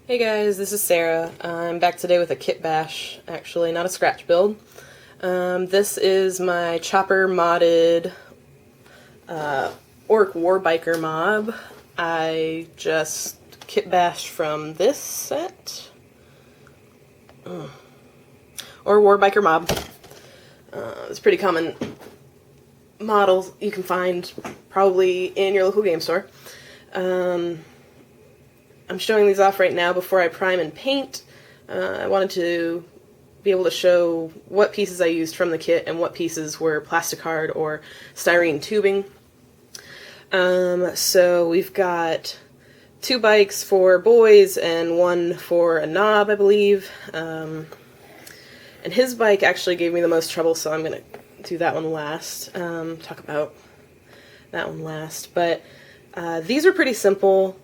Hey guys, this is Sarah. I'm back today with a kit bash, actually, not a scratch build. This is my Chopper modded Ork Warbiker Mob. I just kit bashed from this set. Or Warbiker Mob. It's a pretty common model you can find probably in your local game store. I'm showing these off right now before I prime and paint. I wanted to be able to show what pieces I used from the kit and what pieces were plasticard or styrene tubing. So we've got 2 bikes for boys and 1 for a knob, I believe. And his bike actually gave me the most trouble, so I'm going to do that one last. Talk about that one last. But these are pretty simple.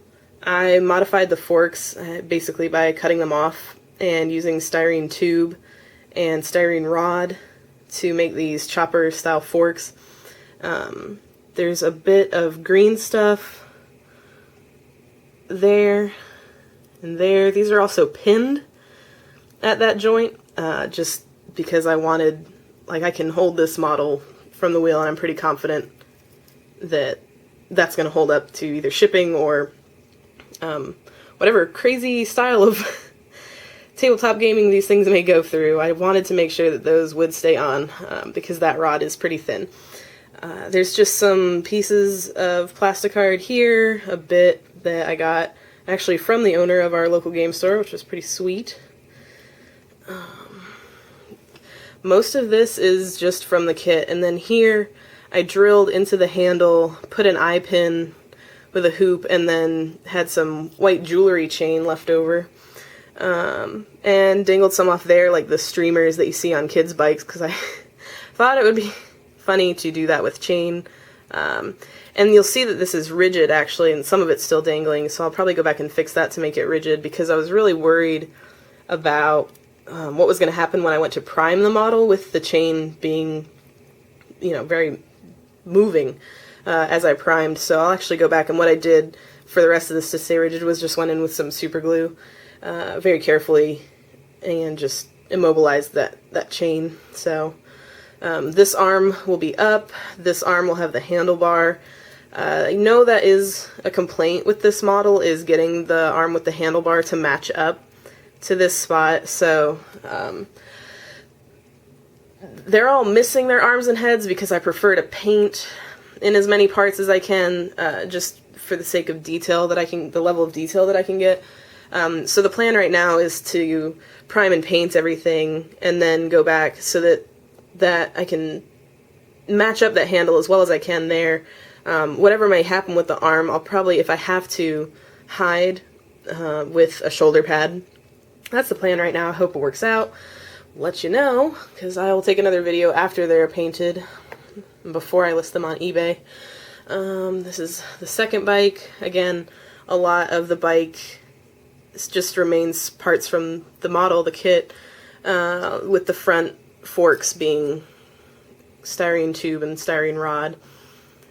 I modified the forks basically by cutting them off and using styrene tube and styrene rod to make these chopper style forks. There's a bit of green stuff there and there. These are also pinned at that joint just because I wanted, like, I can hold this model from the wheel and I'm pretty confident that that's going to hold up to either shipping or whatever crazy style of tabletop gaming these things may go through. I wanted to make sure that those would stay on because that rod is pretty thin. There's just some pieces of plasticard here, a bit that I got actually from the owner of our local game store, which was pretty sweet. Most of this is just from the kit, and then here I drilled into the handle, put an eye pin with a hoop, and then had some white jewelry chain left over. And dangled some off there, like the streamers that you see on kids' bikes, because I thought it would be funny to do that with chain. And you'll see that this is rigid, actually, and some of it's still dangling, so I'll probably go back and fix that to make it rigid, because I was really worried about what was going to happen when I went to prime the model with the chain being, you know, very moving as I primed. So I'll actually go back, and what I did for the rest of this to stay rigid was just went in with some super glue very carefully and just immobilized that chain. So this arm will be up, this arm will have the handlebar. I know that is a complaint with this model, is getting the arm with the handlebar to match up to this spot. So they're all missing their arms and heads because I prefer to paint in as many parts as I can, just for the sake of detail that I can, the level of detail that I can get. So the plan right now is to prime and paint everything and then go back so that I can match up that handle as well as I can there. Whatever may happen with the arm, I'll probably, if I have to, hide with a shoulder pad. That's the plan right now. I hope it works out. I'll let you know, because I will take another video after they're painted, before I list them on eBay. This is the second bike. Again, a lot of the bike just remains parts from the model, the kit, with the front forks being styrene tube and styrene rod.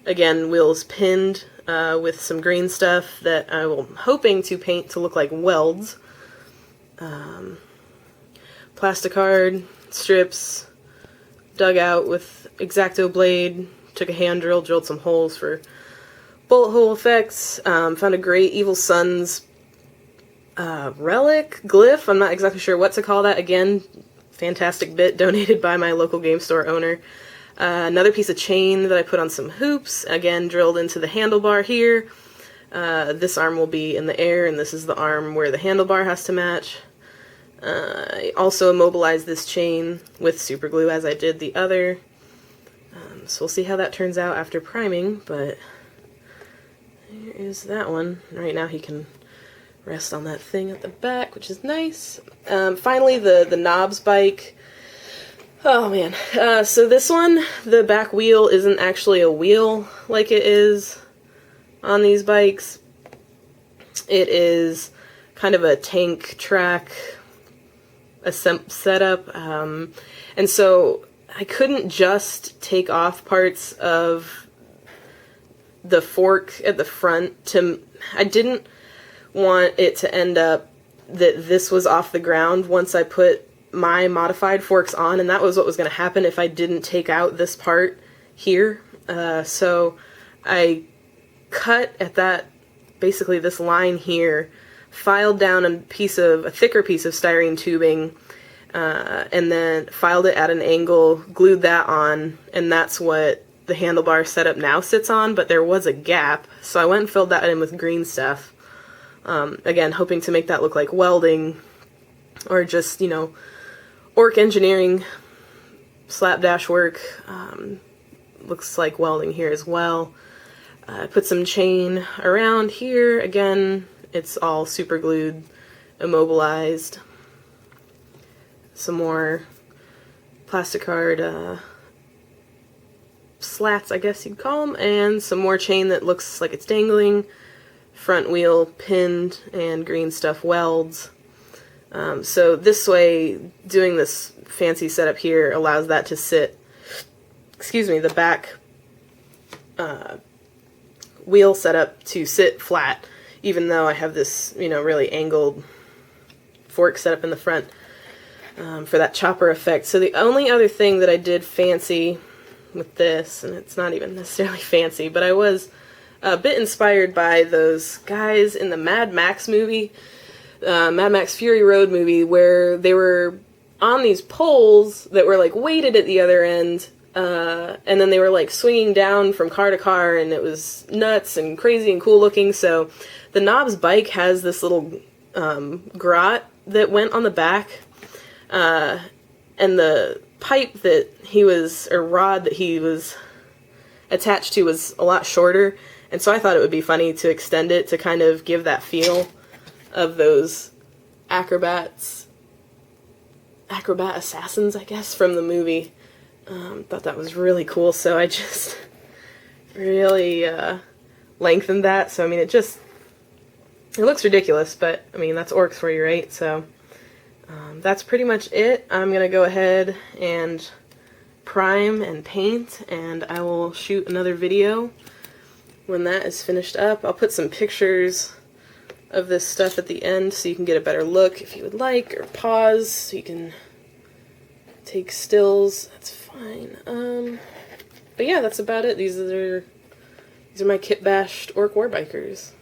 Again, wheels pinned with some green stuff that I'm hoping to paint to look like welds. Plasticard strips dug out with X-Acto blade, took a hand drill, drilled some holes for bullet hole effects, found a great Evil Sun's relic, glyph, I'm not exactly sure what to call that. Again, fantastic bit donated by my local game store owner. Another piece of chain that I put on some hoops, again drilled into the handlebar here. This arm will be in the air, and this is the arm where the handlebar has to match. I also immobilized this chain with super glue as I did the other. So we'll see how that turns out after priming, but here is that one. Right now he can rest on that thing at the back, which is nice. Finally, the knobs bike. Oh man. So this one, the back wheel isn't actually a wheel like it is on these bikes. It is kind of a tank track setup, and so I couldn't just take off parts of the fork at the front. I didn't want it to end up that this was off the ground once I put my modified forks on, and that was what was going to happen if I didn't take out this part here. So I cut at that, basically this line here, filed down a thicker piece of styrene tubing, and then filed it at an angle, glued that on, and that's what the handlebar setup now sits on, but there was a gap, so I went and filled that in with green stuff. Again, hoping to make that look like welding, or just, you know, Ork engineering slapdash work. Looks like welding here as well. I put some chain around here. Again, it's all super glued, immobilized. Some more plastic card slats, I guess you'd call them, and some more chain that looks like it's dangling. Front wheel pinned, and green stuff welds. So this way, doing this fancy setup here allows that to sit, the back wheel setup to sit flat, even though I have this, you know, really angled fork setup in the front for that chopper effect. So the only other thing that I did fancy with this, and it's not even necessarily fancy, but I was a bit inspired by those guys in the Mad Max movie, Mad Max Fury Road movie, where they were on these poles that were like weighted at the other end, and then they were like swinging down from car to car, and it was nuts and crazy and cool looking. So the Knobs bike has this little grot that went on the back, and the pipe that rod that he was attached to was a lot shorter. And so I thought it would be funny to extend it to kind of give that feel of those acrobat assassins, I guess, from the movie. Thought that was really cool, so I just really lengthened that. So, I mean, it looks ridiculous, but, I mean, that's Orks for you, right? So, that's pretty much it. I'm going to go ahead and prime and paint, and I will shoot another video when that is finished up. I'll put some pictures of this stuff at the end so you can get a better look if you would like, or pause so you can take stills. That's fine. But yeah, that's about it. These are my kit bashed Ork Warbikers.